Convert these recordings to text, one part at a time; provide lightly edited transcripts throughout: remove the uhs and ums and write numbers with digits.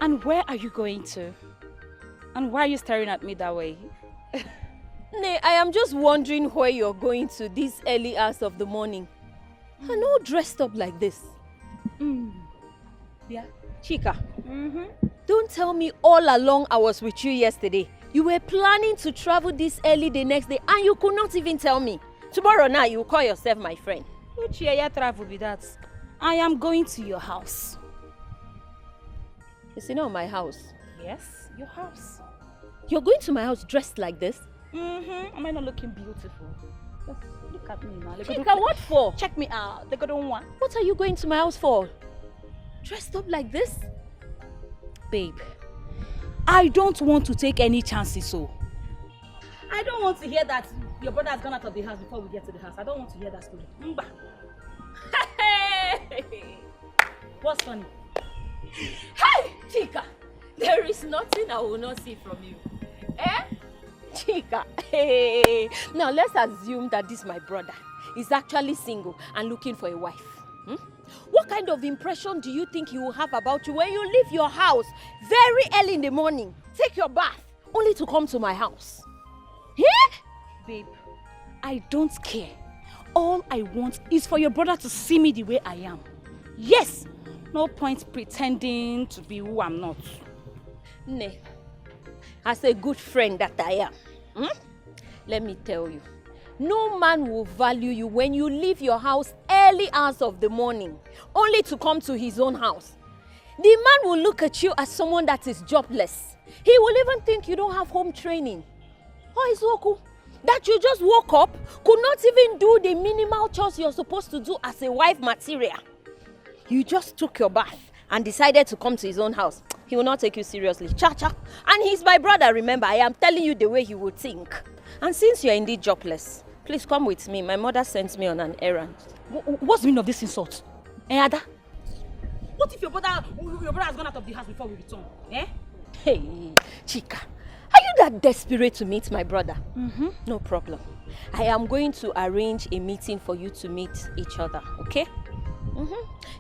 And where are you going to? And why are you staring at me that way? Nay, I am just wondering where you're going to this early hours of the morning. And all dressed up like this. Yeah. Chika, don't tell me all along I was with you yesterday. You were planning to travel this early the next day and you could not even tell me. Tomorrow night you will call yourself my friend. Which year travel be that? I am going to your house. Is it not my house? Yes, your house. You're going to my house dressed like this? Am I not looking beautiful? Just look at me now. Chika, what for? Check me out. They don't want. What are you going to my house for? Dressed up like this? Babe, I don't want to take any chances, so. I don't want to hear that your brother has gone out of the house before we get to the house. I don't want to hear that story. Mba. What's funny? Hey, Chika, there is nothing I will not see from you. Eh? Chika, hey. Now let's assume that this my brother is actually single and looking for a wife. What kind of impression do you think he will have about you when you leave your house very early in the morning, take your bath, only to come to my house? Yeah? Babe, I don't care. All I want is for your brother to see me the way I am. Yes! No point pretending to be who I'm not. Nay, as a good friend that I am, let me tell you, no man will value you when you leave your house early hours of the morning, only to come to his own house. The man will look at you as someone that is jobless. He will even think you don't have home training. Oh, Izoku, that you just woke up, could not even do the minimal chores you're supposed to do as a wife material. You just took your bath and decided to come to his own house. He will not take you seriously. Cha-cha. And he's my brother, remember. I am telling you the way he would think. And since you're indeed jobless, please come with me. My mother sent me on an errand. What's the meaning of this insult? Ada? What if your brother has gone out of the house before we return? Eh? Hey, Chika. Are you that desperate to meet my brother? No problem. I am going to arrange a meeting for you to meet each other, okay?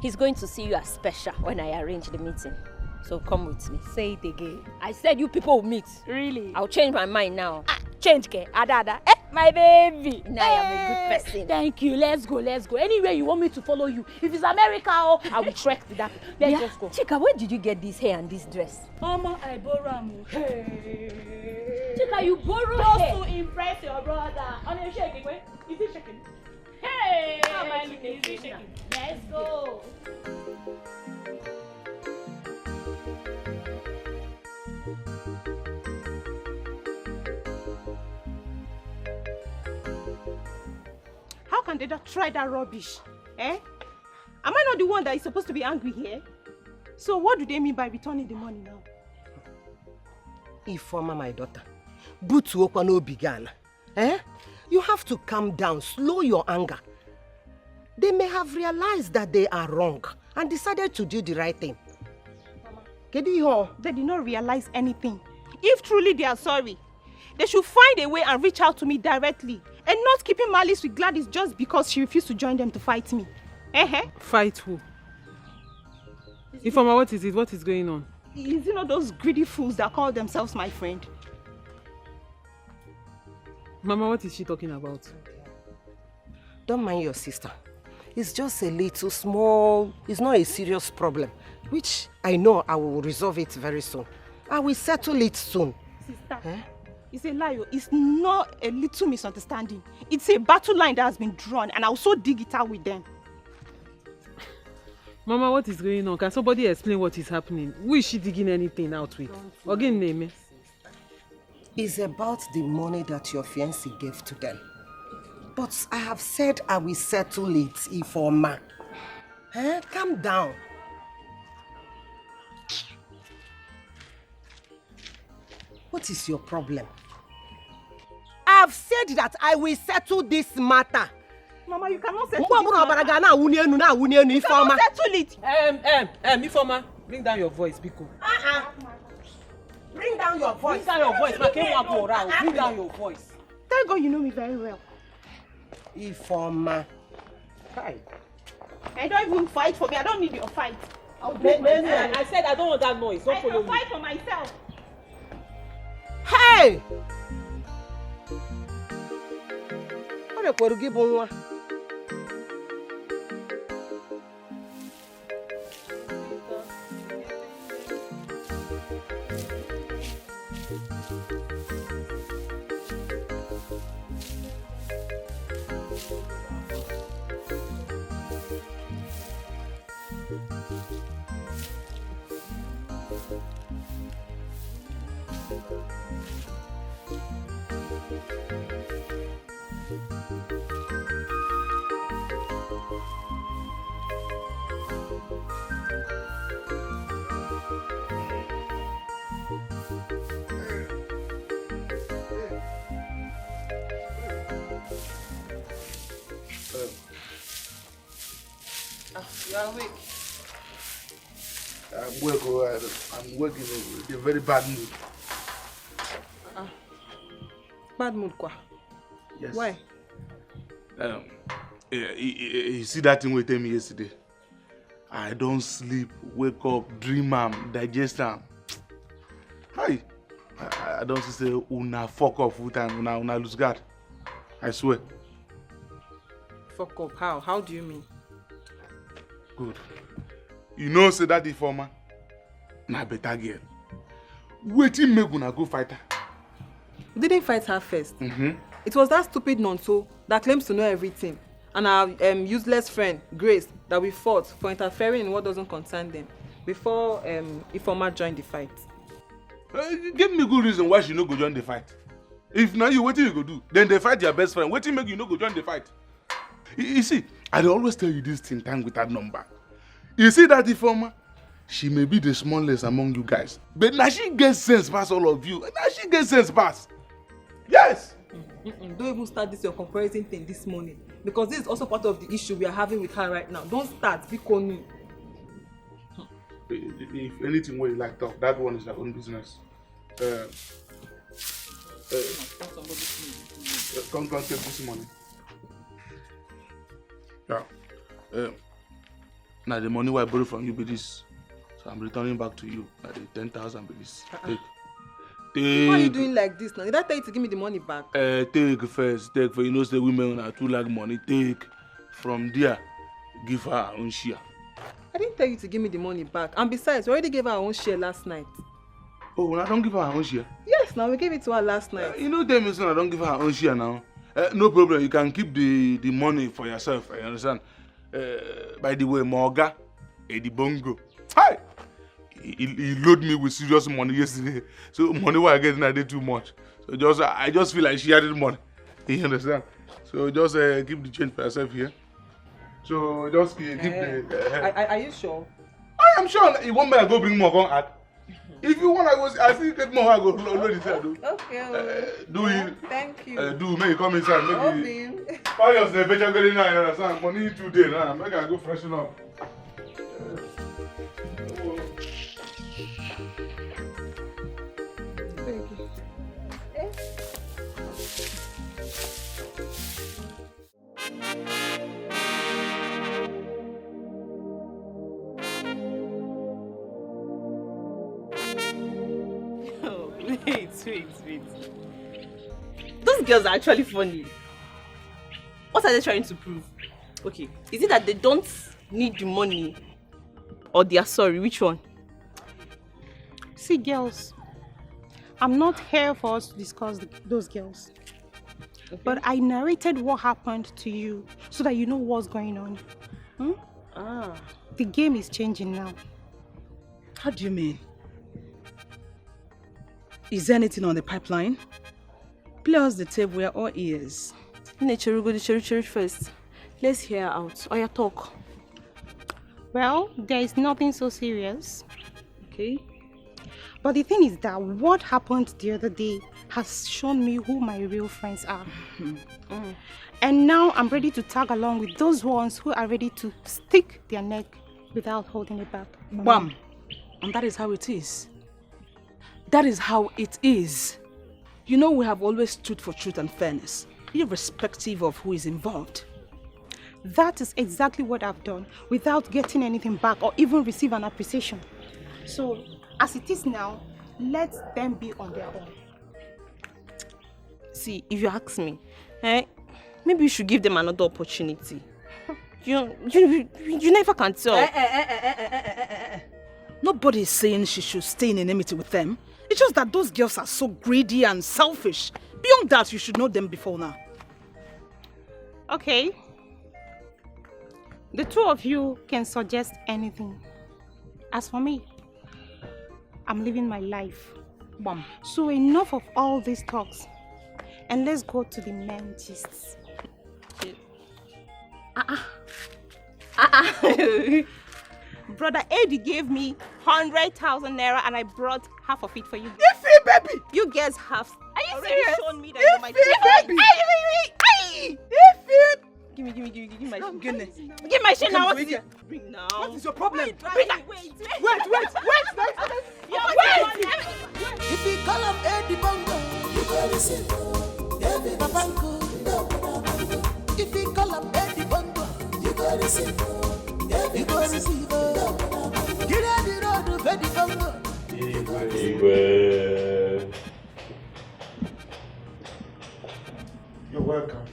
He's going to see you as special when I arrange the meeting. So come with me. Say it again. I said you people will meet. Really? I'll change my mind now. Change, ke? Ada. My baby. Now I am a good person. Thank you. Let's go. Anywhere you want me to follow you. If it's America, I will trek to that. Let's just go. Chika, where did you get this hair and this dress? Mama, I borrow am. Hey. Chika, you borrow hair? Just to impress your brother. On your shaking, wait. Is he shaking? Hey! Is he shaking? Let's go. How can they not try that rubbish? Eh? Am I not the one that is supposed to be angry here? So what do they mean by returning the money now? Ifeoma, my daughter, butu okwa no began. Eh? You have to calm down, slow your anger. They may have realized that they are wrong and decided to do the right thing. They did not realize anything. If truly they are sorry, they should find a way and reach out to me directly and not keeping malice with Gladys just because she refused to join them to fight me. Fight who? Ifeoma, what is it? What is going on? Is it not those greedy fools that call themselves my friend? Mama, what is she talking about? Don't mind your sister. It's just a little small, it's not a serious problem, which I know I will resolve it very soon. I will settle it soon. Sister, it's a lie. It's not a little misunderstanding. It's a battle line that has been drawn and I'll so dig it out with them. Mama, what is going on? Can somebody explain what is happening? Who is she digging anything out with? Again, name it. It's about the money that your fiancé gave to them. But I have said I will settle it, Ifeoma. Calm down. What is your problem? I have said that I will settle this matter. Mama, you cannot settle it. You cannot settle it. Ifeoma, bring down your voice, Biko. Bring down your voice. Bring down your voice. Bring down your voice. Thank God you know me very well. Ifeoma. Hi. I don't even fight for me. I don't need your fight. I said I don't want that noise. Don't follow me. I can fight for myself. Hey! What a poor give on one. You are awake. I'm working in a very bad mood. Bad mood, quoi? Yes. Why? You see that thing we tell me yesterday? I don't sleep, wake up, dream digest am. Hi. I don't say una fuck off full time, una lose guard. I swear. Fuck up. How? How do you mean? Good. You know say that the former na better girl. Wetin make una go fight her? We didn't fight her first. Mm-hmm. It was that stupid nonso that claims to know everything, and our useless friend Grace that we fought for interfering in what doesn't concern them before Ifeoma joined the fight. Give me good reason why she no go join the fight. If now you wetin you go do, then they fight your best friend. Wetin make you no go join the fight? You see, I dey always tell you this thing time with that number. You see that Ifeoma, she may be the smallest among you guys, but now she gets sense past all of you. Now she gets sense past. Yes. Don't even start this your comparison thing this morning, because this is also part of the issue we are having with her right now. Don't start, because If anything where you like talk, that one is your own business. Come take this money. Yeah. Now the money I borrowed from you be this, so I'm returning back to you. Now the 10,000 be this. Take. Why are you doing like this now? Did I tell you to give me the money back? Take first. Take for you know the women are too like money. Take from there, give her her own share. I didn't tell you to give me the money back. And besides, we already gave her own share last night. Oh, well, I don't give her her own share. Yes, now we gave it to her last night. You know, tell me son, I don't give her her own share now. No problem. You can keep the money for yourself. I understand. By the way, Morga, Eddie Bongo. Hi. He loaded me with serious money yesterday. So money what I get now did too much. So I just feel like she had the money. You understand? So just keep the change for yourself here. So just keep the. Are you sure? I am sure. You want me to go bring more on add? If you want, I still get more. I go load it there. Okay. Do it. Thank you. Do make it come inside. Make it. Why you say better getting now? You understand? Money 2 days now. Make I go freshen up. Wait. Those girls are actually funny. What are they trying to prove? Okay, is it that they don't need the money or they are sorry? Which one? See, girls, I'm not here for us to discuss those girls. Okay. But I narrated what happened to you so that you know what's going on. The game is changing now. How do you mean? Is there anything on the pipeline? Play us the tape, we are all ears. Nature, go to church first. Let's hear her out. Or your talk. Well, there is nothing so serious. Okay. But the thing is that what happened the other day has shown me who my real friends are. And now I'm ready to tag along with those ones who are ready to stick their neck without holding it back. Bam! And that is how it is. That is how it is. You know, we have always stood for truth and fairness, irrespective of who is involved. That is exactly what I've done without getting anything back or even receive an appreciation. So, as it is now, let them be on their own. See, if you ask me, maybe you should give them another opportunity. You never can tell. Nobody is saying she should stay in enmity with them. It's just that those girls are so greedy and selfish. Beyond that, you should know them before now. Okay. The two of you can suggest anything. As for me, I'm living my life. Bam. So enough of all these talks. And let's go to the main gists. Brother Eddie gave me 100,000 naira and I brought half of it for you. Iffy, baby! You guys have already shown me that you're my baby! Iffy! Give me my shit. Goodness. Give my shit now. Bring now. What is your problem? Wait. Wait! If you call up Eddie Bongo, you go listen. Babango. If you call up Eddie Bongo, you go listen. You go listen. Get out the road of Eddie Bongo. Igwe. You're welcome.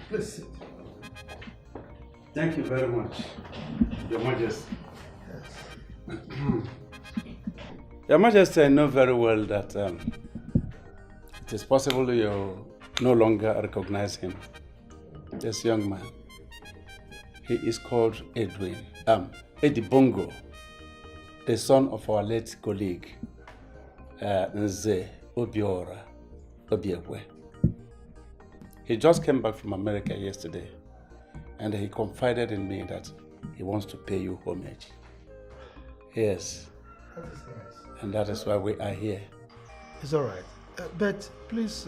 Please sit. Thank you very much, Your Majesty. Yes. Your Majesty, I know very well that it is possible you no longer recognize him. This young man. He is called Eddie Bongo, the son of our late colleague, Nze Obiora Obiekwe. He just came back from America yesterday, and he confided in me that he wants to pay you homage. Yes. That is nice. And that is why we are here. It's all right. But please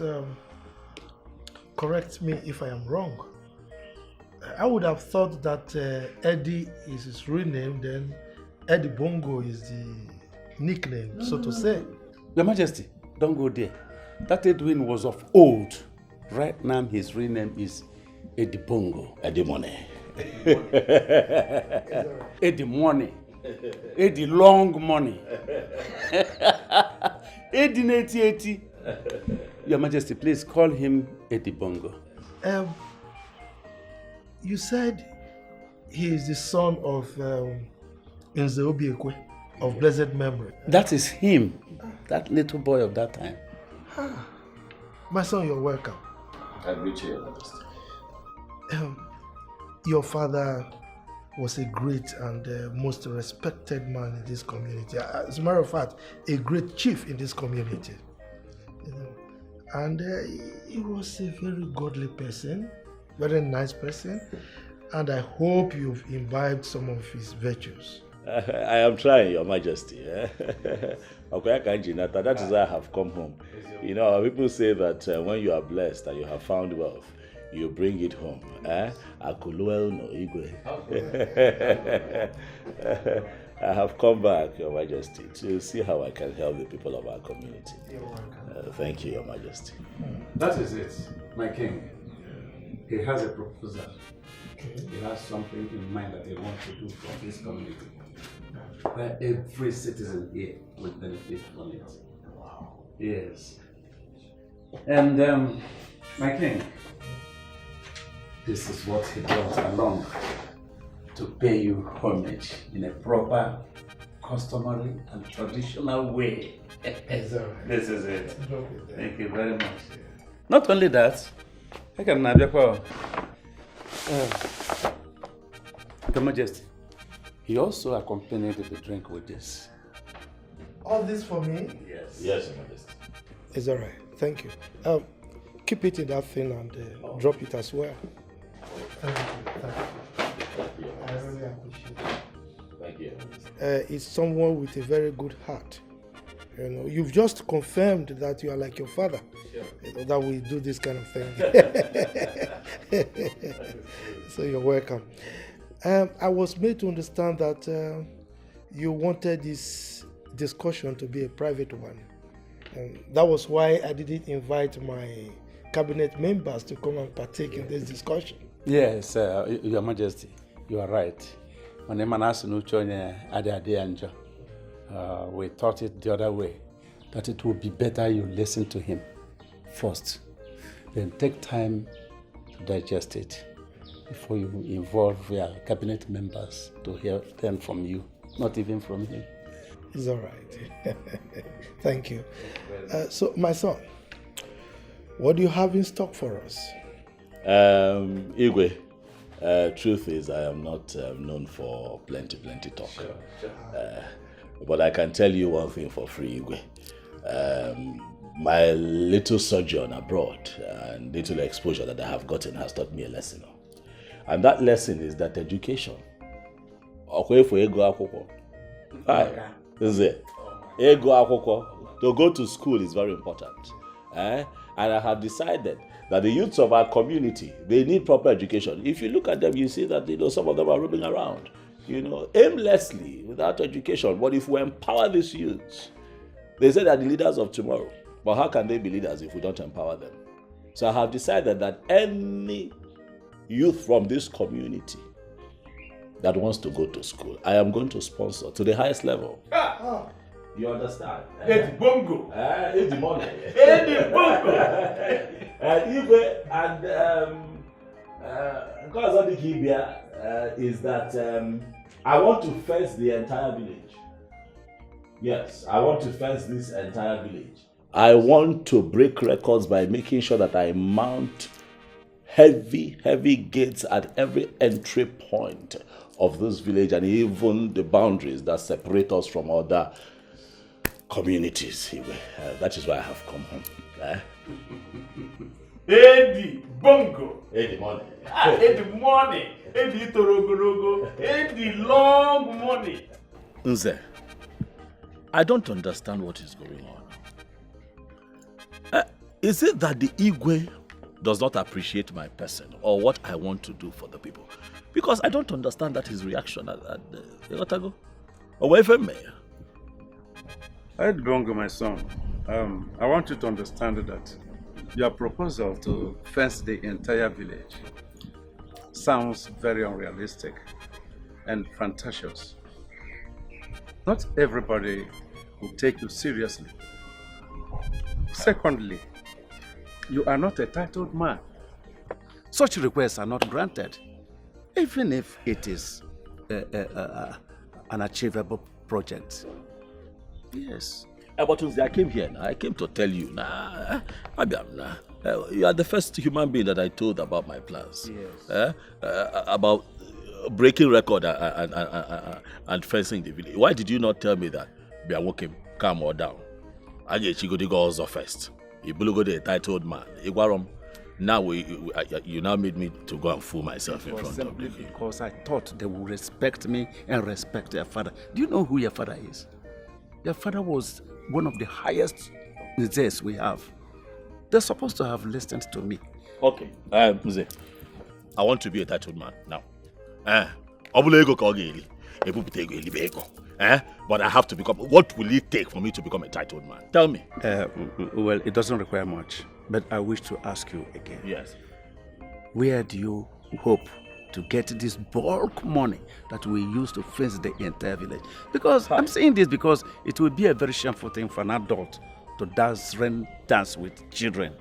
correct me if I am wrong. I would have thought that Eddie is his real name, then Eddie Bongo is the nickname, so to say. Your Majesty, don't go there. That Edwin was of old. Right now, his real name is Eddie Bongo. Eddie Money. Eddie Money. Eddie Long Money. Eddie 8080. Your Majesty, please call him Eddie Bongo. You said he is the son of Nze Obiekwe of blessed memory. That is him. That little boy of that time. My son, you're welcome. I greet you, Your Majesty. Your father was a great and most respected man in this community. As a matter of fact, a great chief in this community. You know, and he was a very godly person, very nice person, and I hope you've imbibed some of his virtues. I am trying, Your Majesty. That is why I have come home. You know, people say that when you are blessed and you have found wealth, you bring it home. I have come back, Your Majesty, to see how I can help the people of our community. Thank you, Your Majesty. That is it, my king. He has a proposal. He has something in mind that he wants to do for this community, where every citizen here will benefit from it. Wow. Yes. And my king, this is what he brought along to pay you homage in a proper, customary, and traditional way. This is it. Thank you very much. Not only that, I can Your Majesty, he also accompanied the drink with this. All this for me? Yes. Yes, Your Majesty. It's all right. Thank you. Keep it in that thing and drop it as well. Thank you. I really appreciate it. Thank you. It's someone with a very good heart. You know, you've just confirmed that you are like your father. Sure. You know, that we do this kind of thing. So you're welcome. I was made to understand that you wanted this discussion to be a private one. That was why I didn't invite my cabinet members to come and partake in this discussion. Yes, Your Majesty, you are right. We thought it the other way, that it would be better you listen to him first, then take time to digest it before you involve your cabinet members to hear them from you, not even from him. It's all right. Thank you. So, my son, what do you have in stock for us? Igwe, truth is I am not known for plenty talk. Sure. But I can tell you one thing for free, Igwe. My little sojourn abroad and little exposure that I have gotten has taught me a lesson. And that lesson is that education. To go to school is very important. And I have decided that the youths of our community, they need proper education. If you look at them, you see that some of them are roaming around, aimlessly, without education. But if we empower these youths, they say they're the leaders of tomorrow. But how can they be leaders if we don't empower them? So I have decided that any youth from this community that wants to go to school, I am going to sponsor to the highest level. You understand? It's bongo. It's the money. It's bongo. Is that I want to fence the entire village. Yes, I want to fence this entire village. I want to break records by making sure that I mount heavy gates at every entry point of this village and even the boundaries that separate us from other communities. That is why I have come home. Eddie bongo. Eddie money. Eddie money. Eddie torogorogo. Eddie long money. Nze, I don't understand what is going on. Is it that the Igwe does not appreciate my person or what I want to do for the people? Because I don't understand that his reaction at Otago. Away from me. Ed Bongo, my son, I want you to understand that your proposal to fence the entire village sounds very unrealistic and fantasious. Not everybody will take you seriously. Secondly, you are not a titled man. Such requests are not granted, even if it is an achievable project. Yes. But I came here now. I came to tell you now. You are the first human being that I told about my plans. Yes. About breaking record and fencing the village. Why did you not tell me that? Be a walking, calm or down. I get you go to go also first. You go the titled man. Now you now made me to go and fool myself in front of you. Because I thought they would respect me and respect their father. Do you know who your father is? Your father was one of the highest Nzes we have. They're supposed to have listened to me. Okay. Mze, I want to be a titled man now. But I have to become. What will it take for me to become a titled man? Tell me. Well, it doesn't require much. But I wish to ask you again. Yes. Where do you hope to get this bulk money that we use to fence the entire village? Because I'm saying this because it will be a very shameful thing for an adult to dance with children.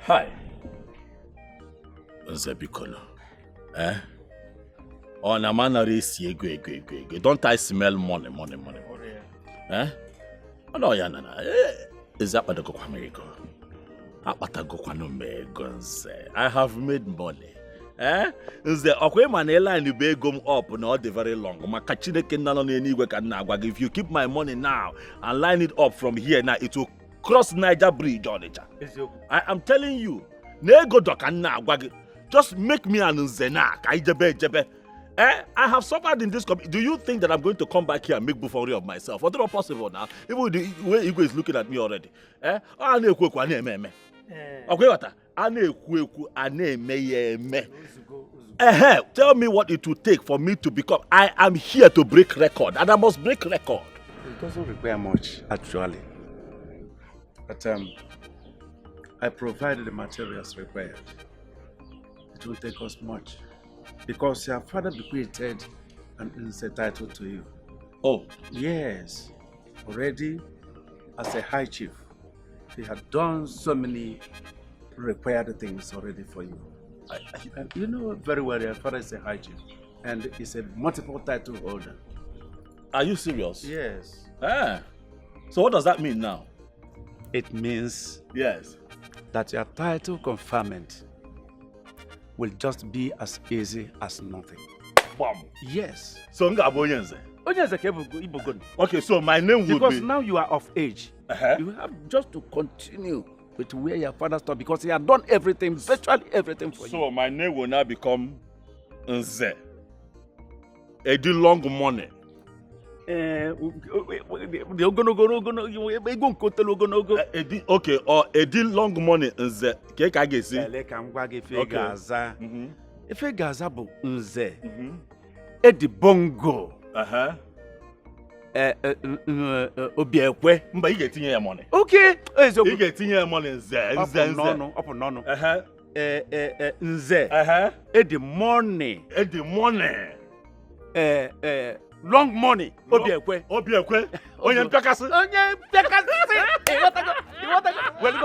Hi. Nzebikono. On a man race, don't I smell money? Oh no, is that what the go America? I have made money. Is the okay manela and you be gum up not the very long. If you keep my money now and line it up from here now, it will cross Naija bridge on it. I am telling you, just make me an Nzena. I have suffered in this community. Do you think that I'm going to come back here and make buffoonery of myself? What's not possible now? Even the way Igwe is looking at me already. Tell me what it will take for me to become. I am here to break record, and I must break record. It doesn't require much, actually. But I provided the materials required. It won't take us much. Because your father bequeathed an insect title to you. Oh. Yes. Already, as a high chief, he had done so many required things already for you. You know very well your father is a high chief and is a multiple title holder. Are you serious? Yes. Ah. So what does that mean now? It means yes, that your title conferment will just be as easy as nothing. Bam. Yes. So okay, so my name will be... Because now you are of age. You have just to continue with where your father stopped because he had done everything, virtually everything for you. So my name will now become Nze. Edi long money. Okay, or Edi long money Nze. Okay. If a Gaza bu Nze, Edi bongo. Obiekwe. Mba you get your money. Okay. You get your money Nze. No. Nze. Edi money. Long money. Obiekwe. Onye mpekasi. Well.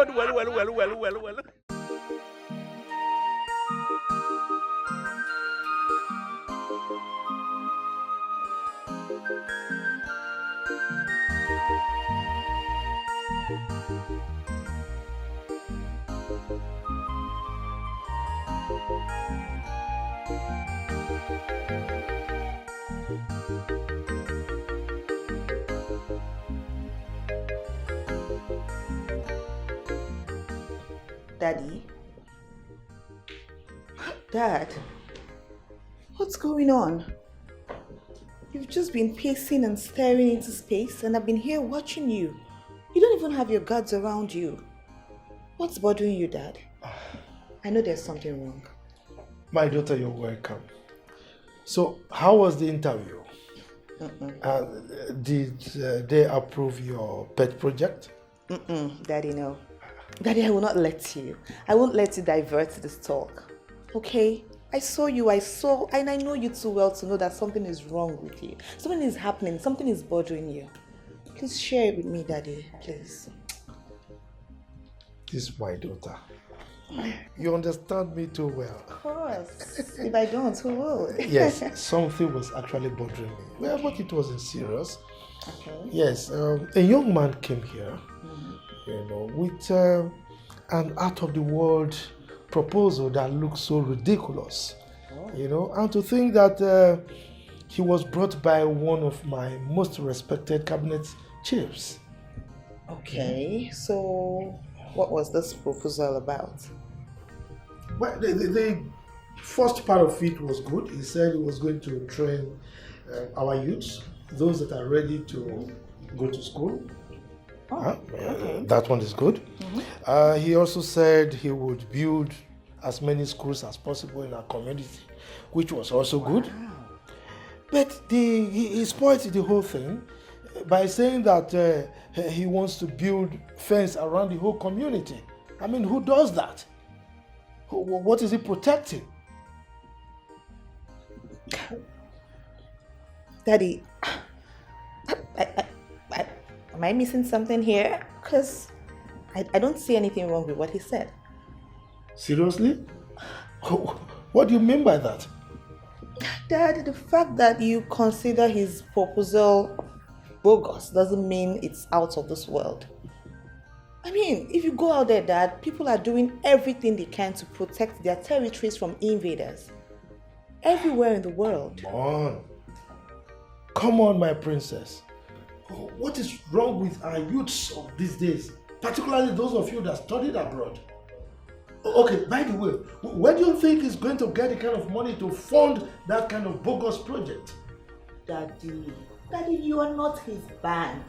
Daddy? Dad? What's going on? You've just been pacing and staring into space and I've been here watching you. You don't even have your guards around you. What's bothering you, Dad? I know there's something wrong. My daughter, you're welcome. So, how was the interview? Did they approve your pet project? Daddy, no. Daddy, I will not let you. I won't let you divert this talk. Okay? I saw you, and I know you too well to know that something is wrong with you. Something is happening, something is bothering you. Please share it with me, Daddy, please. This is my daughter. You understand me too well. Of course. If I don't, who will? Yes, something was actually bothering me. Well, but it wasn't serious. Okay. Yes, a young man came here, with an out-of-the-world proposal that looks so ridiculous. And to think that he was brought by one of my most respected cabinet chiefs. Okay, so what was this proposal about? Well, the first part of it was good. He said he was going to train our youths, those that are ready to go to school. Okay. That one is good. He also said he would build as many schools as possible in our community, which was also good. But he spoiled the whole thing by saying that he wants to build fence around the whole community. I mean, who does that? What is he protecting? Daddy, am I missing something here? Because I don't see anything wrong with what he said. Seriously? What do you mean by that? Dad, the fact that you consider his proposal bogus doesn't mean it's out of this world. I mean, if you go out there, Dad, people are doing everything they can to protect their territories from invaders. Everywhere in the world. Come on, my princess. What is wrong with our youths of these days? Particularly those of you that studied abroad. Okay, by the way, where do you think he's going to get the kind of money to fund that kind of bogus project? Daddy, you are not his bank.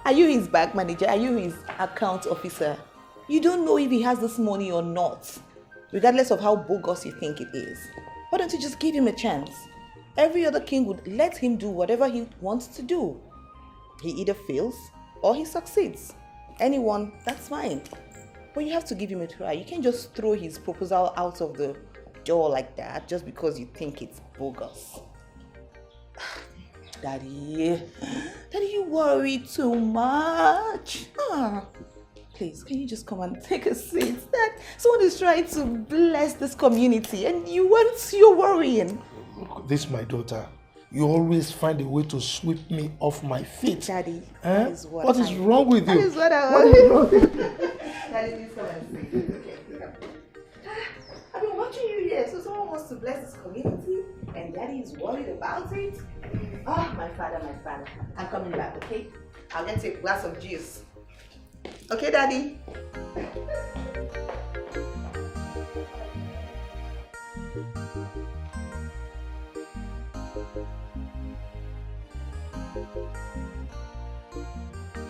Are you his bank manager? Are you his account officer? You don't know if he has this money or not, regardless of how bogus you think it is. Why don't you just give him a chance? Every other king would let him do whatever he wants to do. He either fails or he succeeds. anyone, that's fine. But you have to give him a try. You can't just throw his proposal out of the door like that just because you think it's bogus. Daddy, you worry too much. Please, can you just come and take a seat? Dad, someone is trying to bless this community and you're worrying. Look, this is my daughter. You always find a way to sweep me off my feet. Daddy, that is what is wrong with you? That is what I What want. is wrong with you? Daddy, please come and sit. Okay. I've been watching you here, so someone wants to bless this community, and Daddy is worried about it. Oh, my father. I'm coming back, okay? I'll get you a glass of juice. Okay, Daddy?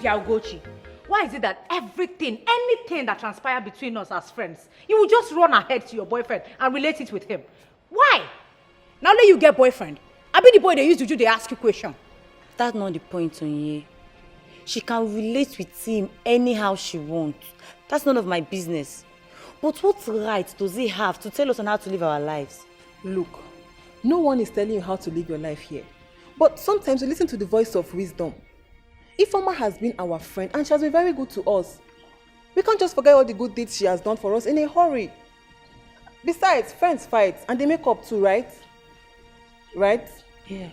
Ugochi, why is it that anything that transpires between us as friends, you will just run ahead to your boyfriend and relate it with him? Why? Now let you get boyfriend. I be the boy they used to do, they ask you question. That's not the point, Onye. She can relate with him anyhow she wants. That's none of my business. But what right does he have to tell us on how to live our lives? Look, no one is telling you how to live your life here. But sometimes you listen to the voice of wisdom. Ifeoma has been our friend and she has been very good to us. We can't just forget all the good deeds she has done for us in a hurry. Besides, friends fight and they make up too, right? Right? Yeah.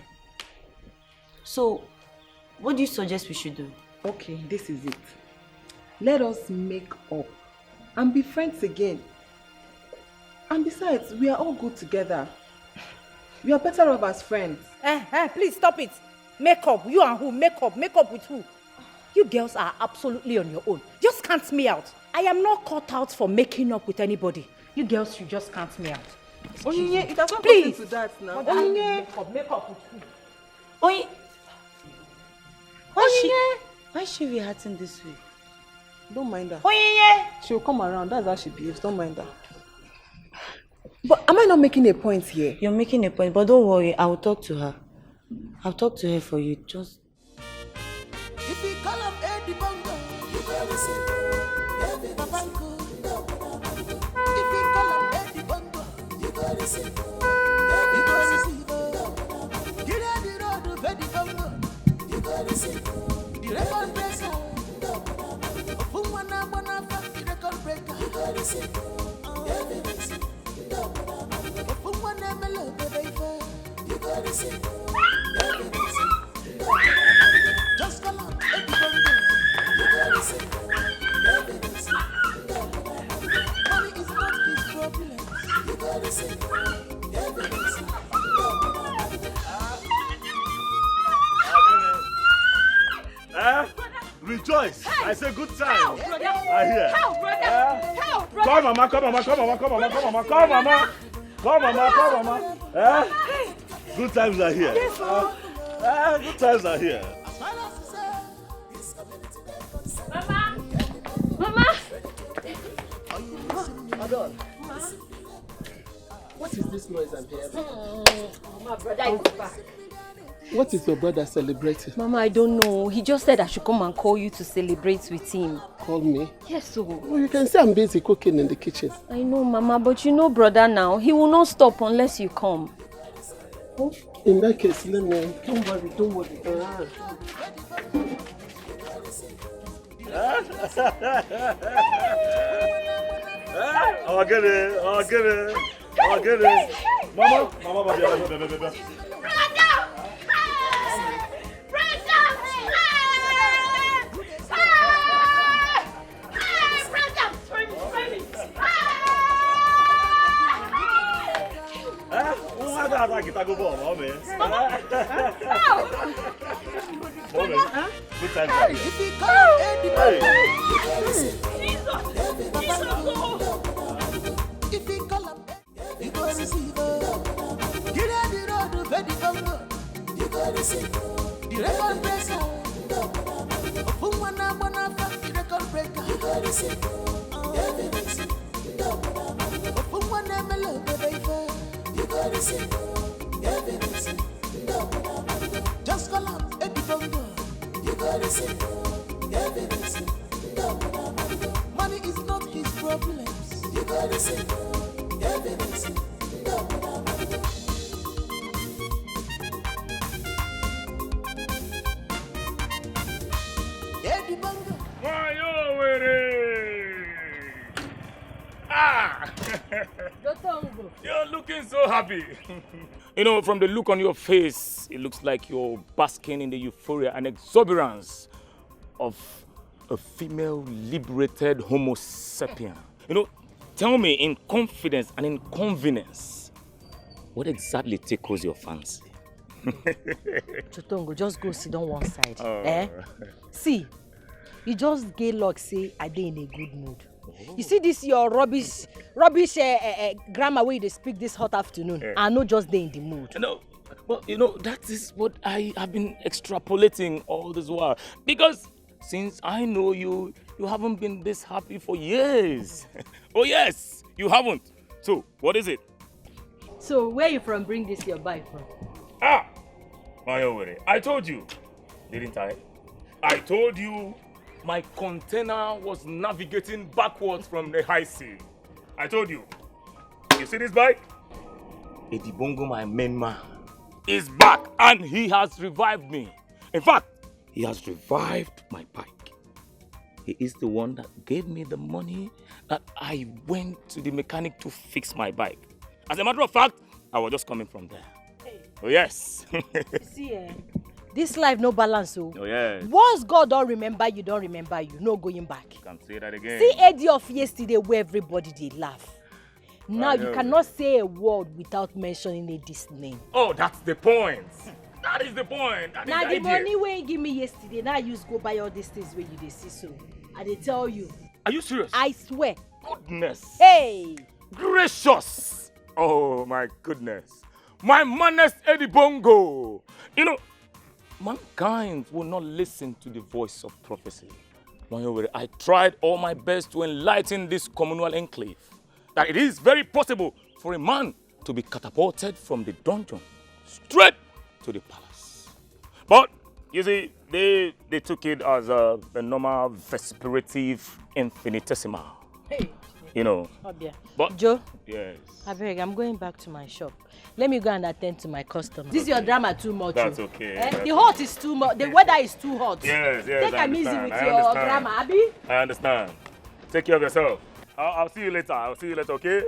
So, what do you suggest we should do? Okay, this is it. Let us make up and be friends again. And besides, we are all good together. We are better off as friends. Please stop it. Make up. You and who? Make up. Make up with who? You girls are absolutely on your own. Just count me out. I am not cut out for making up with anybody. You girls should just count me out. Onyinye, it has not Please. gotten to that now. Onyinye. Make up with who? Onye, why is she reacting this way? Don't mind her. Onyinye. She'll come around. That's how she behaves. Don't mind her. But am I not making a point here? You're making a point, but don't worry. I will talk to her. I'll talk to her for you. Just... If we call up Eddie Bongo, you gotta see Babango. If we call up Eddie Bongo, you gotta see Get out the road of Eddie Bongo, you gotta see the record breaker. Ofunwana Bonafa, the record breaker, you gotta see Ofunwana Melo, baby, you gotta see. Just come on, Eddie Bongo. You gotta say, evidence. Money is not his problem. You gotta say, evidence. Rejoice! Hey. I say good time. Help, brother! I hear. Help, brother! Help, brother! Come, mama, come, mama, come, mama, come, mama, come, mama, come, mama. Come, mama, come, mama. Good times are here. Yes, good times are here. Mama! Mama! Adon, what is this noise I'm hearing? My brother is back. What is your brother celebrating? Mama, I don't know. He just said I should come and call you to celebrate with him. Call me? Yes, so. Well, you can say I'm busy cooking in the kitchen. I know, Mama, but you know brother now. He will not stop unless you come. In that case, let me... Don't worry. I'll get it. Mama, baby. Kita go ball, mom. Good time. If we call Eddie Bongo, if we call him, you gotta see. Get out the road of Eddie Bongo, you gotta see. The record breaker, Ofunwana Bonafa, the record breaker, you gotta see. Evidence, Ofunwana Melo, baby, you gotta see. Evidence, just call up Eddie Bongo, you gotta see. Evidence, problems, you go receive evidence. Eddie Bongo. Why you with it? Ah! You're looking so happy. You know, from the look on your face, it looks like you're basking in the euphoria and exuberance of a female liberated Homo sapien. You know, tell me in confidence and in convenience, what exactly tickles your fancy? Chotongo, just go sit on one side. Eh? See, you just get luck say I dey in a good mood. You see this your rubbish grammar where you speak this hot afternoon. I know just dey in the mood. No, well, you know, that is what I have been extrapolating all this while. Because since I know you, you haven't been this happy for years. Oh yes, you haven't. So, what is it? So, where you from bring this your bike from? Ah! I told you, didn't I? I told you my container was navigating backwards from the high sea. I told you. You see this bike? Eddie Bongo, my main man, is back and he has revived me. In fact, he has revived my bike. He is the one that gave me the money that I went to the mechanic to fix my bike. As a matter of fact, I was just coming from there. Oh yes. See, this life no balance. Oh yes. Once God don't remember you, no going back. You can say that again. See Eddie of yesterday where everybody they laugh. Now you cannot say a word without mentioning Eddie's name. Oh, that's the point. That is the point. That now is the idea. money where you give me yesterday, now I use go buy all these things where you they see so. I they tell you. Are you serious? I swear. Goodness. Hey. Gracious. Oh my goodness. My manest Eddie Bongo. You know, mankind will not listen to the voice of prophecy. I tried all my best to enlighten this communal enclave that it is very possible for a man to be catapulted from the dungeon straight to the palace. But, you see, they took it as a normal vesperative infinitesimal. Hey. You know. Obia. But, Joe. Yes. I beg, I'm going back to my shop. Let me go and attend to my customers. This is your drama too much. That's okay. That's the hot is too much. The weather is too hot. Yes. Take I it easy understand. with your drama, Abby. I understand. Take care of yourself. I'll see you later. Okay?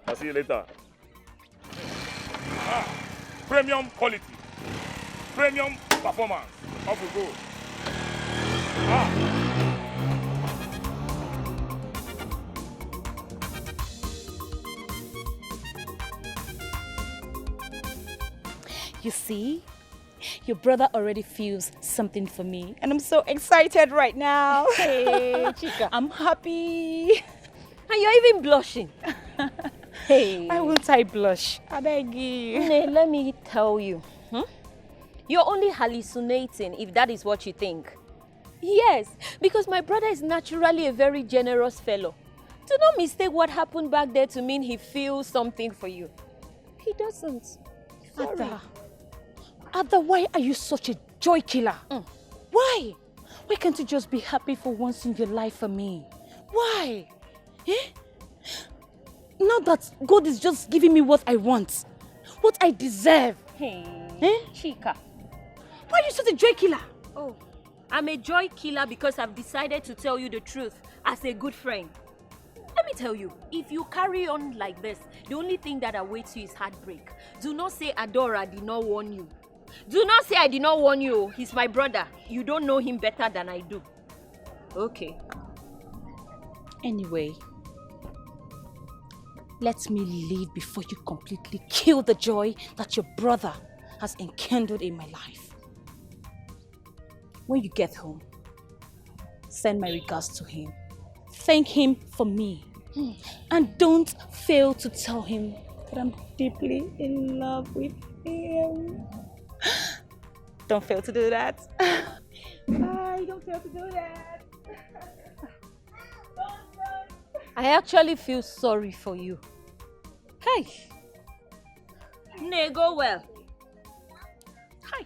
I'll see you later. Premium quality. Premium performance. Off we go. You see, your brother already feels something for me, and I'm so excited right now. Hey, Chica. I'm happy. And you're even blushing. Hey. Why won't I blush? I beg you. Let me tell you. You're only hallucinating if that is what you think. Yes, because my brother is naturally a very generous fellow. Do not mistake what happened back there to mean he feels something for you. He doesn't. Sorry. Ada, why are you such a joy killer? Why? Why can't you just be happy for once in your life for me? Why? Now that God is just giving me what I want, what I deserve. Hey, Chica. Why are you such a joy killer? Oh, I'm a joy killer because I've decided to tell you the truth as a good friend. Let me tell you, if you carry on like this, the only thing that awaits you is heartbreak. Do not say Adora did not warn you. Do not say I did not warn you. He's my brother. You don't know him better than I do. Okay. Anyway, let me leave before you completely kill the joy that your brother has enkindled in my life. When you get home, send my regards to him. Thank him for me. And don't fail to tell him that I'm deeply in love with him. Don't fail to do that. Bye, don't fail to do that. I actually feel sorry for you. Hey. Nay, go well. Hi.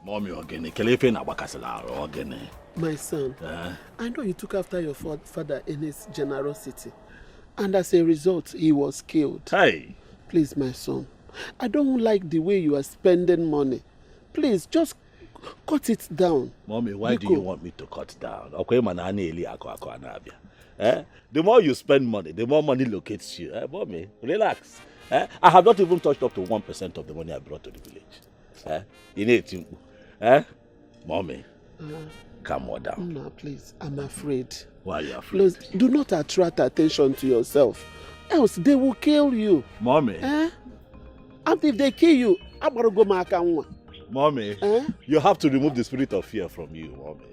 Mommy, Ogene, Kelefe na Bakasala, Ogene. My son, I know you took after your father in his generosity. And as a result, he was killed. Hey! Please, my son, I don't like the way you are spending money. Please, just cut it down. Mommy, why do you want me to cut down? The more you spend money, the more money locates you. Mommy, relax. I have not even touched up to 1% of the money I brought to the village. You need to. Mommy, calm down. No, please, I'm afraid. Why are you afraid? Please, do not attract attention to yourself. Else they will kill you. Mommy. And if they kill you, I'm going to go back and Mommy, you have to remove the spirit of fear from you, Mommy.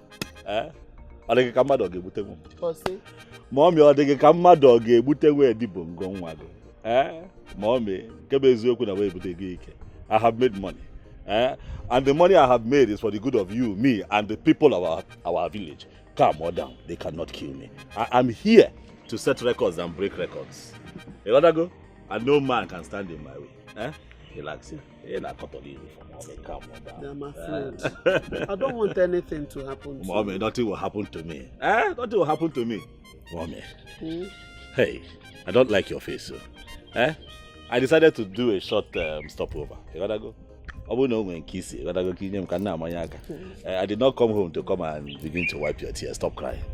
Mommy, I have made money. And the money I have made is for the good of you, me, and the people of our village. Calm down. They cannot kill me. I'm here to set records and break records. You wanna go? And no man can stand in my way. Relax. Calm down. I'm afraid. I don't want anything to happen to Mommy, nothing will happen to me. Nothing will happen to me. Mommy. Hey, I don't like your face. I decided to do a short stopover. You gotta go? I did not come home to come and begin to wipe your tears. Stop crying.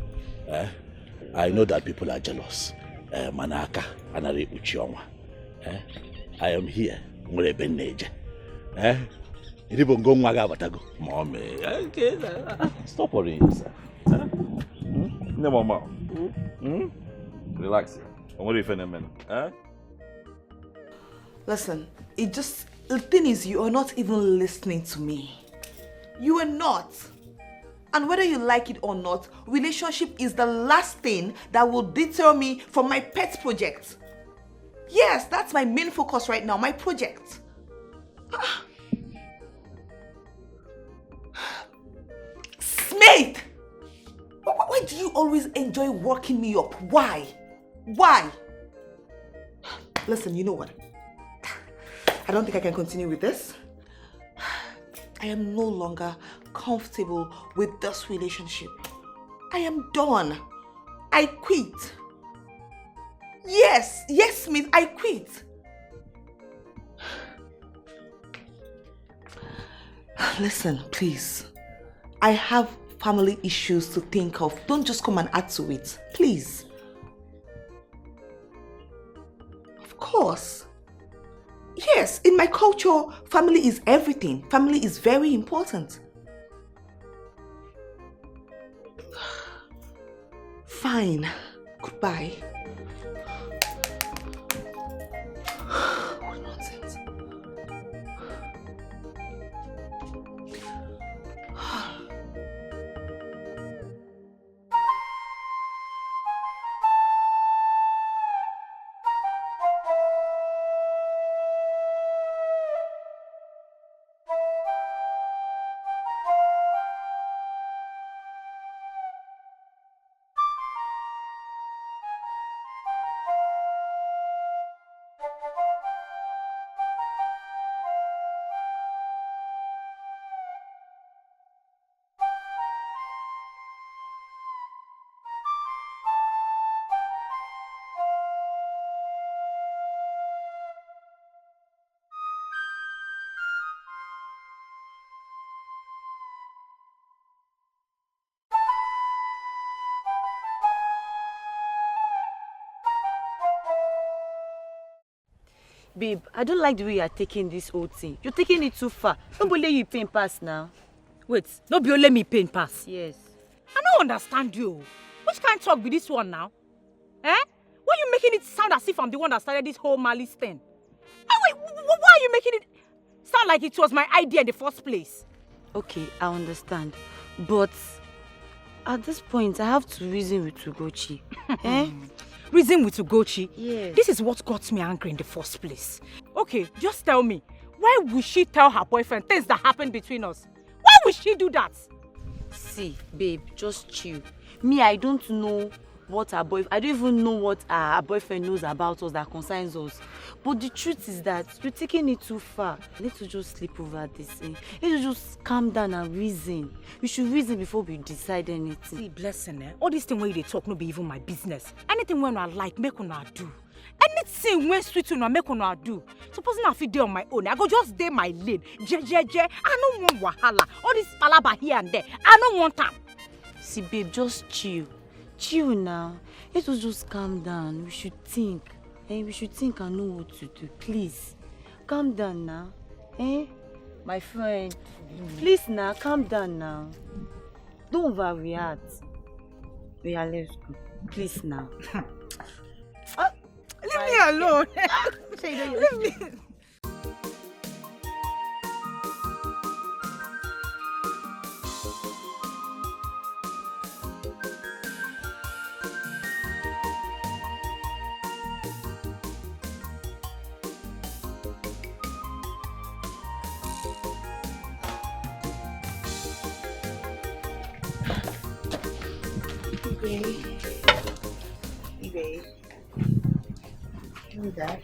I know that people are jealous. Manaka, Anare Uchioma. I am here. Nigerian. Mommy, stop worrying yourself. No, Mama. Relax. What are you feeling? Listen, the thing is, you are not even listening to me. You are not. And whether you like it or not, relationship is the last thing that will deter me from my pet project. Yes, that's my main focus right now, my project. Smith! Why do you always enjoy working me up? Why? Why? Listen, you know what? I don't think I can continue with this. I am no longer comfortable with this relationship. I am done. I quit. Yes, Smith, I quit. Listen, please. I have family issues to think of. Don't just come and add to it. Please. Of course. Yes, in my culture, family is everything. Family is very important. Fine. Goodbye. What nonsense. Babe, I don't like the way you are taking this whole thing. You're taking it too far. Don't believe you pain pass now. Wait, don't be only me pain pass. Yes. I don't understand you. Which kind of talk be this one now? Why are you making it sound as if I'm the one that started this whole malice thing? Wait, why are you making it sound like it was my idea in the first place? Okay, I understand. But at this point, I have to reason with Ugochi. Reason with Ugochi? Yes. This is what got me angry in the first place. Okay, just tell me, why would she tell her boyfriend things that happened between us? Why would she do that? See, babe, just chill. Me, I don't know what her boyfriend, I don't even know what her boyfriend knows about us that concerns us. But the truth is that you're taking it too far. You need to just sleep over this. You need to just calm down and reason. We should reason before we decide anything. See, blessing, all this thing where they talk no be even my business. Anything when I like, make una do. Anything when sweet una make una do. Supposing I fit dey on my own, I go just dey my lane. Je. I don't want wahala. All this palaba here and there, I don't want them. See, babe, just chill. Chill now. Let us just calm down. We should think. We should think and know what to do. Please, calm down now. My friend, please now, calm down now. Don't overreact. Yeah, let's go. Please now. Leave me alone. Leave me. Babe. Hey, Dad.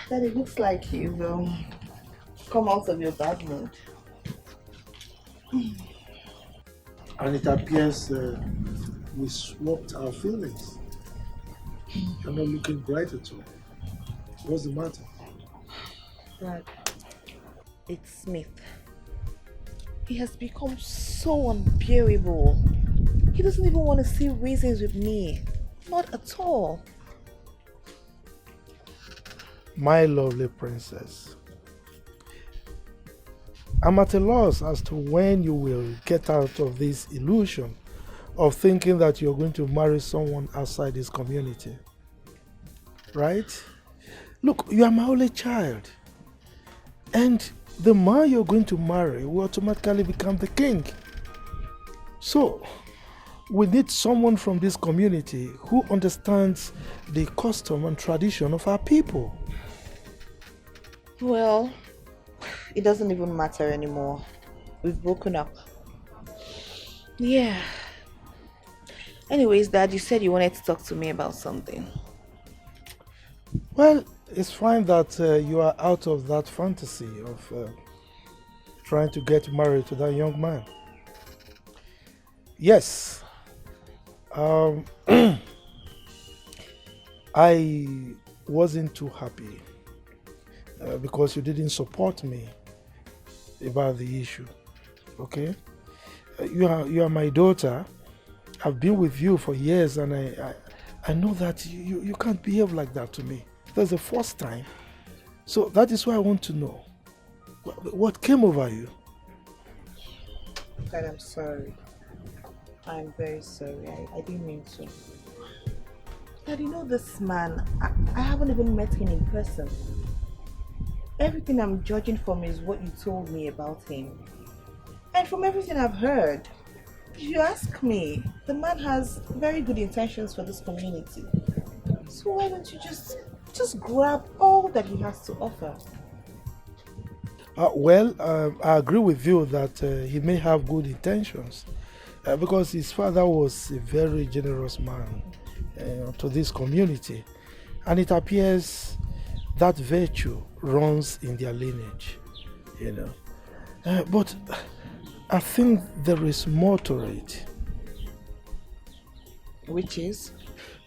Dad, it looks like you've come out of your bad mood. And it appears we swapped our feelings. You're not looking bright at all. What's the matter? Dad, it's Smith. He has become so unbearable. He doesn't even want to see reasons with me. Not at all. My lovely princess, I'm at a loss as to when you will get out of this illusion of thinking that you're going to marry someone outside this community. Right? Look, you are my only child. And the man you're going to marry will automatically become the king. So, we need someone from this community who understands the custom and tradition of our people. Well, it doesn't even matter anymore. We've broken up. Yeah. Anyways, Dad, you said you wanted to talk to me about something. Well, it's fine that you are out of that fantasy of trying to get married to that young man. Yes. I wasn't too happy because you didn't support me about the issue. Okay? You are my daughter. I've been with you for years, and I know that you can't behave like that to me. That's the first time. So that is why I want to know what came over you. Dad, I'm sorry. I'm very sorry. I didn't mean to. Dad, you know this man, I haven't even met him in person. Everything I'm judging from is what you told me about him. And from everything I've heard, if you ask me, the man has very good intentions for this community. So why don't you just grab all that he has to offer? I agree with you that he may have good intentions because his father was a very generous man to this community, and it appears that virtue runs in their lineage, you know. But I think there is more to it. Which is?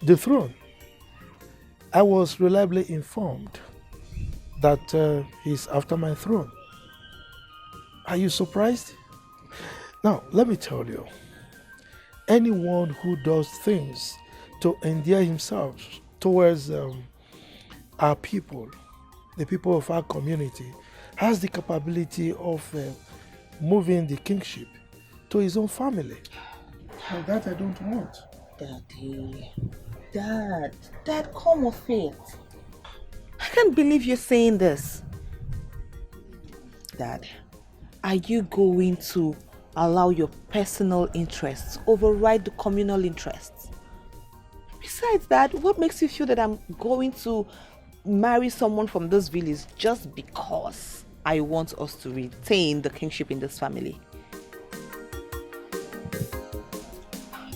The throne. I was reliably informed that he's after my throne. Are you surprised? Now, let me tell you, anyone who does things to endear himself towards our people, the people of our community, has the capability of moving the kingship to his own family. And that I don't want. Daddy, Dad, come off it. I can't believe you're saying this. Dad, are you going to allow your personal interests override the communal interests? Besides that, what makes you feel that I'm going to marry someone from this village just because I want us to retain the kingship in this family?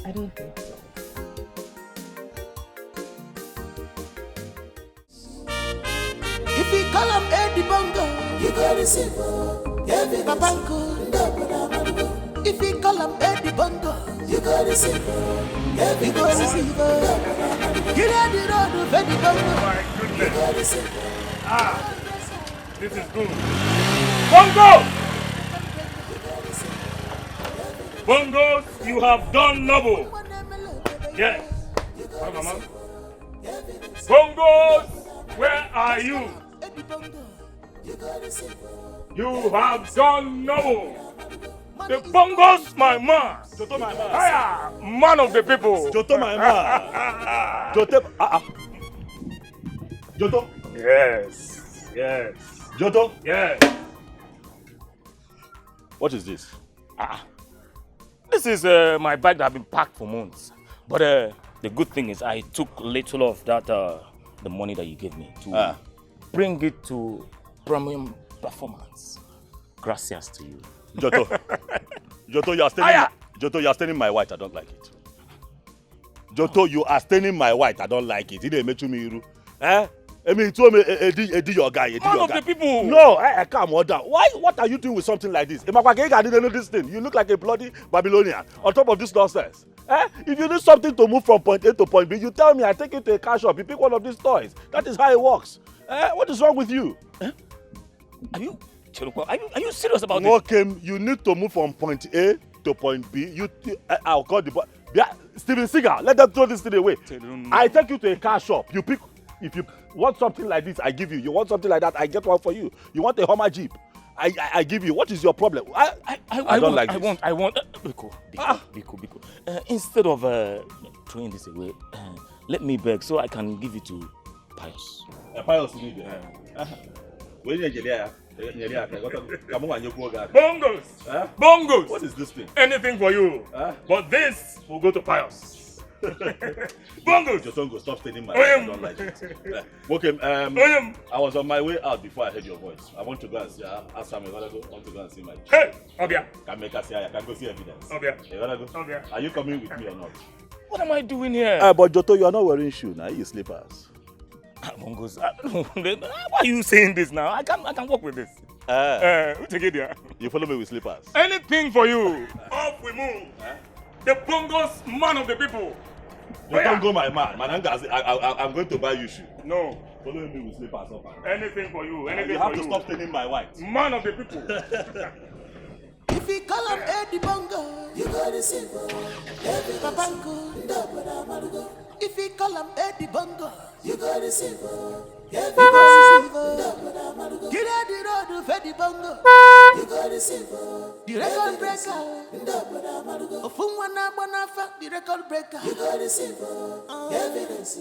I don't think so. go receive evidence. Babanko, if he call him Eddie Bongo, you go receive evidence. You go receive get out the road of Eddie Bongo. My goodness. You go receive. This is good. Bongo! Bongos, you have done noble. Yes. Mama. Bongos, where are you? You have done noble. The Bongos, my man. Joto, my man. Hiya, man of the people. Joto, my man. Joto, Joto. Yes. Yes. Joto. Yes. What is this? This is my bag that I've been packed for months. But the good thing is I took little of that, the money that you gave me to bring it to premium performance. Gracias to you. Joto. Joto, you are staining. Joto, you are staining my white. I don't like it. Joto, you are staining my white. I don't like it. It make me I mean, you told me, Eddie, your guy. One of the people. No, I can't order. Why? What are you doing with something like this? I didn't know this thing. You look like a bloody Babylonian on top of this nonsense. If you need something to move from point A to point B, you tell me. I take you to a car shop. You pick one of these toys. That is how it works. What is wrong with you? Are you serious about this? Okay, you need to move from point A to point B. I'll call the boy. Steven Seagal, let them throw this thing away. I take you to a car shop. You pick. If you want something like this, I give you. You want something like that, I get one for you. You want a Hummer Jeep, I give you. What is your problem? I don't like this. I want. Biko. Instead of throwing this away, let me beg so I can give it to Pius. Pius, you need it. Bongos! Bongos! What is this thing? Anything for you. But this will go to Pius. Bongos! Jotongo, stop staining my I don't like it. Okay, I was on my way out before I heard your voice. I want to go and see. Ask Sam, I want to go and see my. Hey, Obia. Can make us see. I can go see evidence. Obia. You wanna go? Obia. Are you coming with me or not? What am I doing here? But Joto, you are not wearing shoes now. You slippers. Bongos, why are you saying this now? I can walk with this. Take it there. You follow me with slippers. Anything for you. Off we move. The Bongos, man of the people. You don't go, my man. I'm going to buy you shoes. No. Follow me with slippers up. Anything for you. Anything you for have you. to stop staining my white. Man of the people. If you call him Eddie Bongo, you go receive evidence. Babanko, if you call him Eddie Bongo, you go receive evidence. Get out the road of Eddie Bongo, you go receive the record breaker. Ofumwana bonafa, the record breaker, you go receive evidence.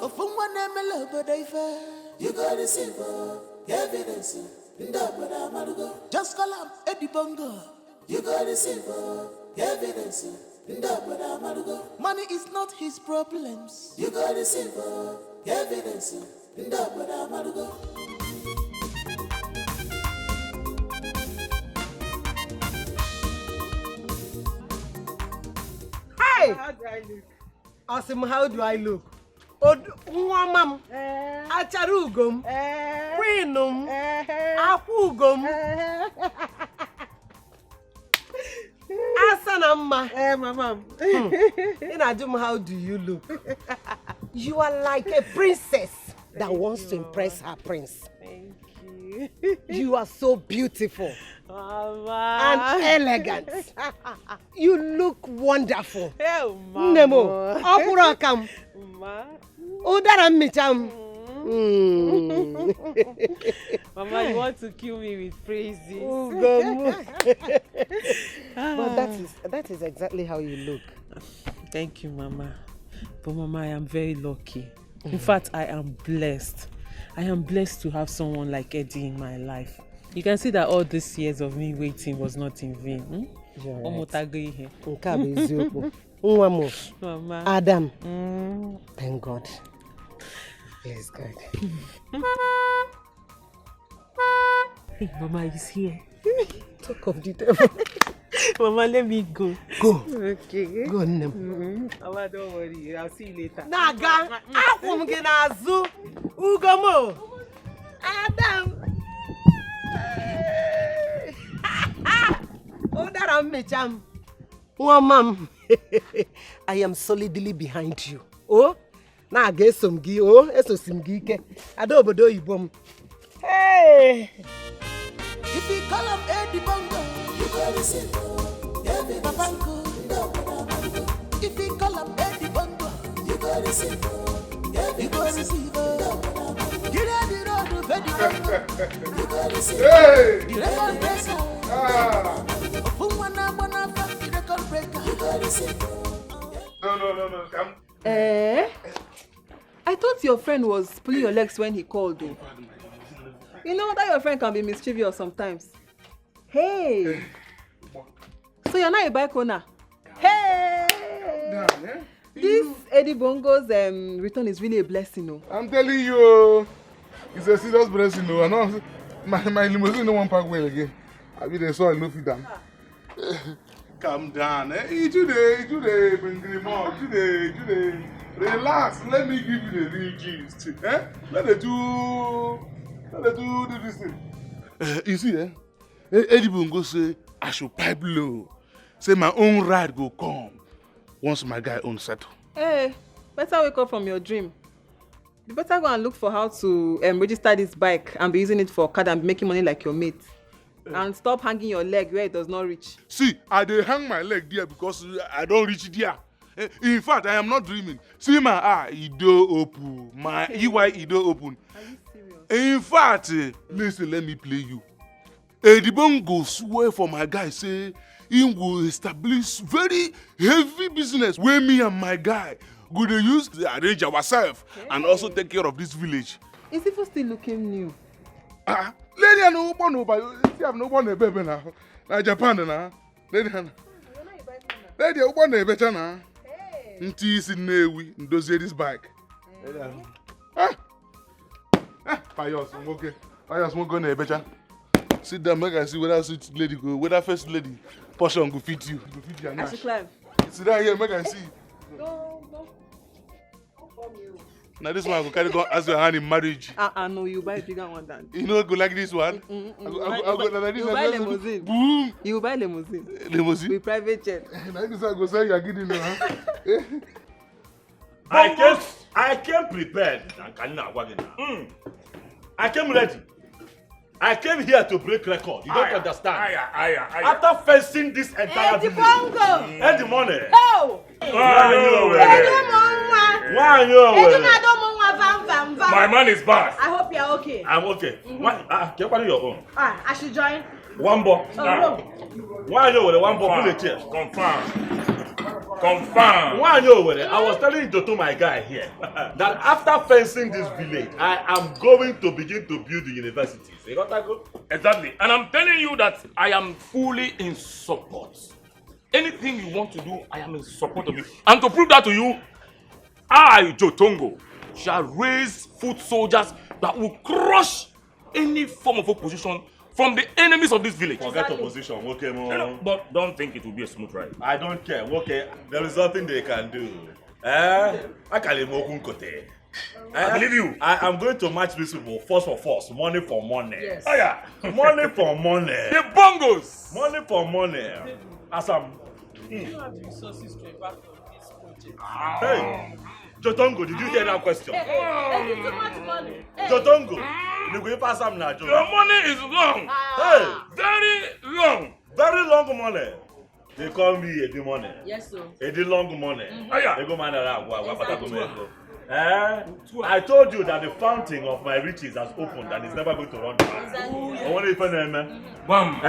Ofumwana melobodaifa, you go receive evidence. Just call him Eddie Bongo. You got receive evidence. Money is not his problems. You got receive evidence. Hey! How do I look? Awesome, how do I look? Nwamam, Acharugum, Queenum, Akugum, Asanamma. Mamam. Inadum, how do you look? You are like a princess that wants to impress her prince. Thank you. You are so beautiful. Mama. And elegant. You look wonderful. Oh, Mama. Nemo, Okurakam. Ma. Udara micham. Mama, you want to kill me with praises. But that is exactly how you look. Thank you, Mama. But Mama, I am very lucky. In fact, I am blessed. I am blessed to have someone like Eddie in my life. You can see that all these years of me waiting was not in vain. Mama. Adam. Thank God. Yes, God. Hey, Mama is here. Talk of the devil. Mama, let me go. Go. Okay. Go, Nem. Mama, don't worry. I'll see you later. Naga, Akum Ginazu, Ugomo, Adam. Cham. Mom, I am solidly behind you. Oh, now get some gi. Oh, eso simgi ke. Adobodo ibom. Hey. If you call him Eddie Bongo, you go listen. Babango, if you call him Eddie Bongo, you go listen. You go listen. Get out the road to Eddie Bongo. You go listen. Hey! The record breaker. The record breaker. You go listen. No, come. I thought your friend was pulling your legs when he called though. You know that your friend can be mischievous sometimes. Hey! So you're not a bike owner? Hey! This Eddie Bongo's return is really a blessing, no? I'm telling you, it's a serious blessing, no. I know my limousine no one park well again. I mean, they saw no fit down. Calm down, eh? Today, bring them out. Today. Relax. Let me give you the real gist, eh? Let the do this thing. You see, Eddie Bongo say I should pipe low. Say my own ride go come once my guy own settle. Hey, better wake up from your dream. You better go and look for how to register this bike and be using it for card and be making money like your mate. And stop hanging your leg where it does not reach. See, I dey hang my leg there because I don't reach there. In fact, I am not dreaming. See my eye, it do open. My EY, it do open. Are you serious? In fact, listen, let me play you. The Bongo swear for my guy, say he will establish very heavy business where me and my guy go to use to arrange ourselves and also take care of this village. Is it still looking new? Lady, I know one over. See, I've no one baby now. Now Japan now. Lady, I want a better now. Nti is in Newi, ndozie this bike. Pious, okay. Pious, won't go near better. Sit down, make I see whether sweet lady go, whether first lady portion go fit you. Go fit your I should climb. Sit down here, make I see. No. Now this one I go carry go ask your hand in marriage. No, you buy a bigger one than. You know, go like this one. You buy limousine. Boom. You buy limousine. Limousine. With private jet. Now this one go say you are getting it. I came prepared. I came ready. I came here to break record. You don't understand. After facing this entire village. Eddie Money. Oh! My man is bad. I hope you're okay. I'm okay. Can your own? I should join. One ball. Why you with the one ball? Pull the chair. Confirm. Why you with it? I was telling to my guy here that after fencing this village, I am going to begin to build the universities. You got that good? Exactly. And I'm telling you that I am fully in support. Anything you want to do, I am in support of you. And to prove that to you, I, Jotongo, shall raise foot soldiers that will crush any form of opposition from the enemies of this village. Forget opposition, okay, mo. But don't think it will be a smooth ride. I don't care, okay. There is nothing they can do. I believe you. I am going to match these people force for force, money for money. Yes. Oh yeah, money for money. The bongos. Money for money. As I'm. You have the resources to embark on this project. Hey, Jotongo, did you hear that question? It's too much money. Jotongo, you go pass some now, Your money is long. Hey, very long. Very long money. They call me Eddie Money. Yes, sir. Eddie long money. Yeah. They go man around. I told you that the fountain of my riches has opened and it's never going to run dry. Exactly. I want to even man. Bam.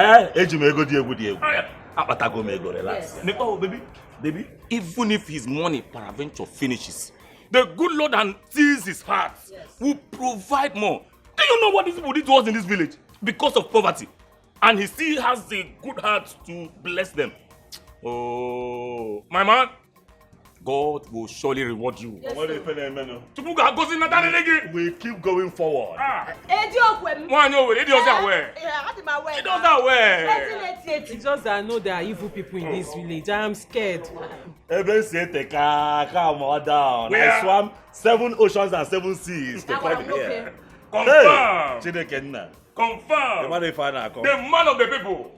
Relax. Oh, baby, even if his money peradventure finishes, the good Lord and sees his heart will provide more. Do you know what these people did to us in this village? Because of poverty. And he still has the good heart to bless them. Oh, my man, God will surely reward you. Yes, we keep going forward. It's just that I know there are evil people in this village. I am scared. Calm down. I swam 7 oceans and 7 seas to come here. Confirm. Hey, Confirm. The man of the people.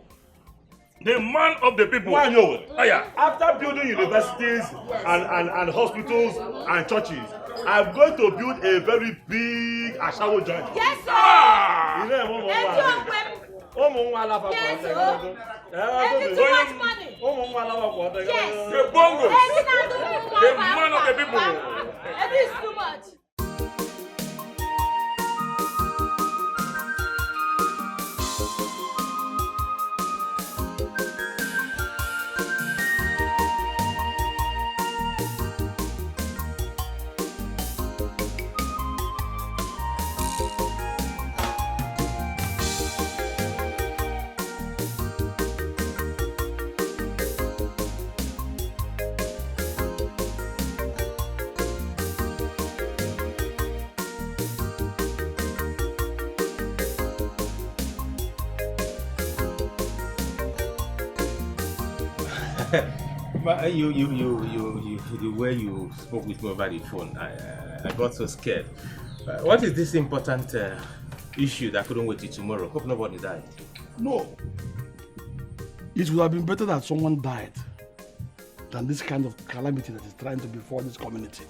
The man of the people. Why no? Oh, yeah. After building universities and hospitals and churches, I'm going to build a very big Ashawo joint. Yes, sir. Ah! You know, Yes, sir. And too much money. Yes. The bongos. The man of the people. It is too much. But the way you spoke with me over the phone, I got so scared. What is this important issue that couldn't wait till tomorrow? Hope nobody died. No. It would have been better that someone died than this kind of calamity that is trying to befall this community.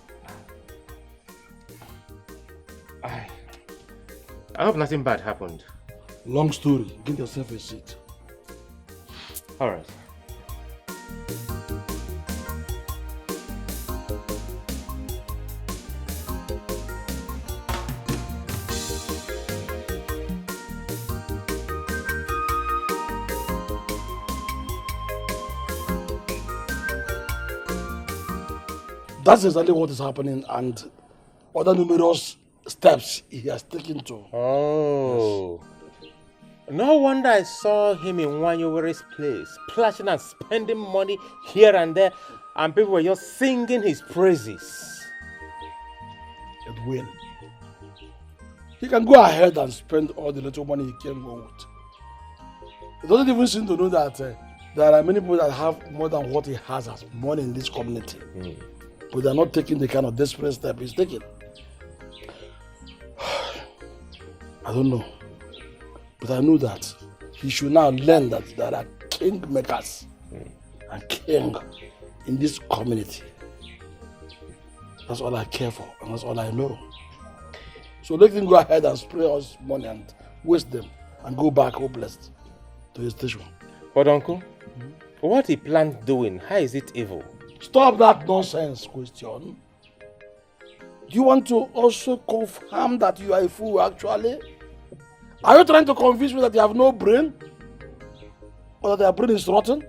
I hope nothing bad happened. Long story. Get yourself a seat. All right. That's exactly what is happening and other numerous steps he has taken to. Oh. Yes. No wonder I saw him in Wanyowere's place, splashing and spending money here and there, and people were just singing his praises. Edwin, he can go ahead and spend all the little money he can go with. He doesn't even seem to know that there are many people that have more than what he has as money in this community. But they're not taking the kind of desperate step he's taking. I don't know. But I know that he should now learn that there are king makers and king in this community. That's all I care for and that's all I know. So let him go ahead and spray us money and waste them and go back hopeless to his station. But uncle, what he planned doing, how is it evil? Stop that nonsense question. Do you want to also confirm that you are a fool actually? Are you trying to convince me that you have no brain? Or that your brain is rotten?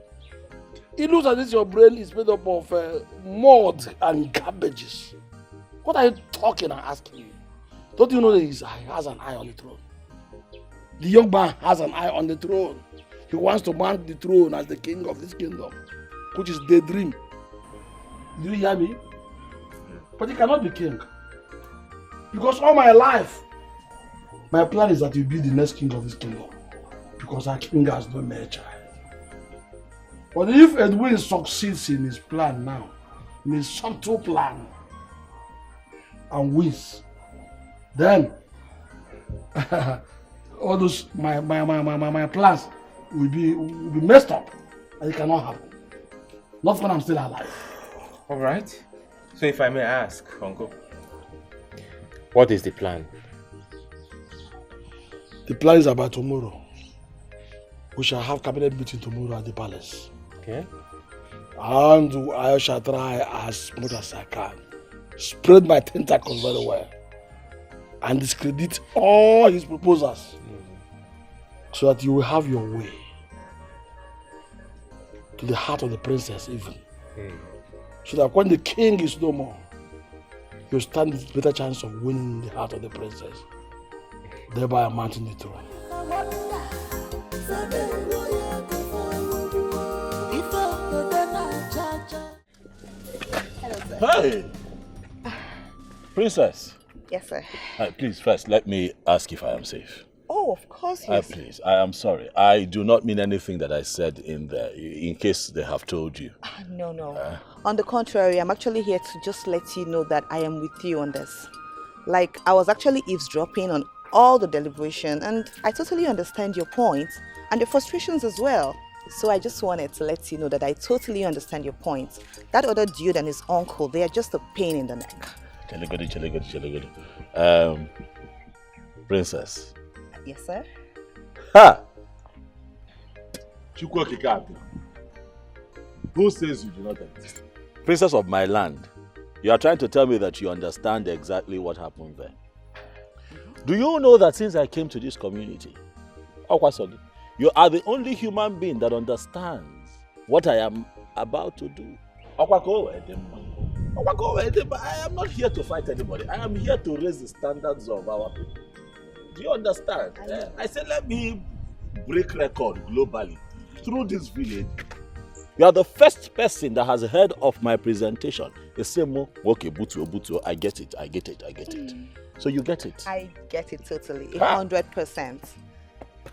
It looks as if your brain is made up of mud and garbages. What are you talking and asking you? Don't you know that he has an eye on the throne? The young man has an eye on the throne. He wants to mount the throne as the king of this kingdom, which is daydream. Do you hear me? But he cannot be king. Because all my life, my plan is that you be the next king of this kingdom. Because our king has no male child. But if Edwin succeeds in his plan now, in his subtle plan, and wins, then all those my plans will be messed up, and it cannot happen. Not when I'm still alive. All right. So if I may ask, uncle, what is the plan? The plan is about tomorrow. We shall have cabinet meeting tomorrow at the palace. Okay. And I shall try as much as I can. Spread my tentacles very well. And discredit all his proposals. So that you will have your way. To the heart of the princess even. So that when the king is no more, you stand with a better chance of winning the heart of the princess, thereby mounting the throne. Hey! Princess. Yes, sir. Please, first, let me ask if I am safe. Oh, of course, yes. Please, I am sorry. I do not mean anything that I said in there, in case they have told you. No. On the contrary, I'm actually here to just let you know that I am with you on this. Like, I was actually eavesdropping on all the deliberation, and I totally understand your points and your frustrations as well. So I just wanted to let you know that I totally understand your point. That other dude and his uncle, they are just a pain in the neck. Chele. Princess. Yes, sir? Ha! Who says you do not exist? Princess of my land, you are trying to tell me that you understand exactly what happened there. Do you know that since I came to this community, you are the only human being that understands what I am about to do? I am not here to fight anybody. I am here to raise the standards of our people. Do you understand? I said let me break record globally through this village. You are the first person that has heard of my presentation. They say, okay, Butu, I get it. So you get it? I get it totally, 100%.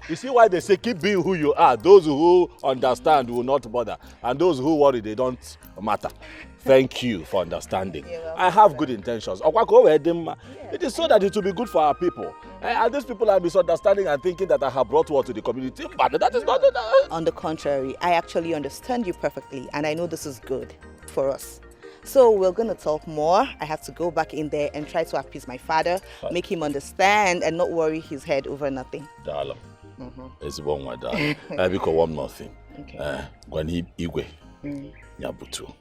You see why they say keep being who you are. Those who understand will not bother. And those who worry, they don't matter. Thank you for understanding. I have good intentions. It is so that it will be good for our people. And these people are misunderstanding and thinking that I have brought war to the community. But that is not it. On the contrary, I actually understand you perfectly. And I know this is good for us. So we're going to talk more. I have to go back in there and try to appease my father, make him understand and not worry his head over nothing. Darling. It's one more, darling. Because one more thing. Okay. When he Igwe, Nyabutu.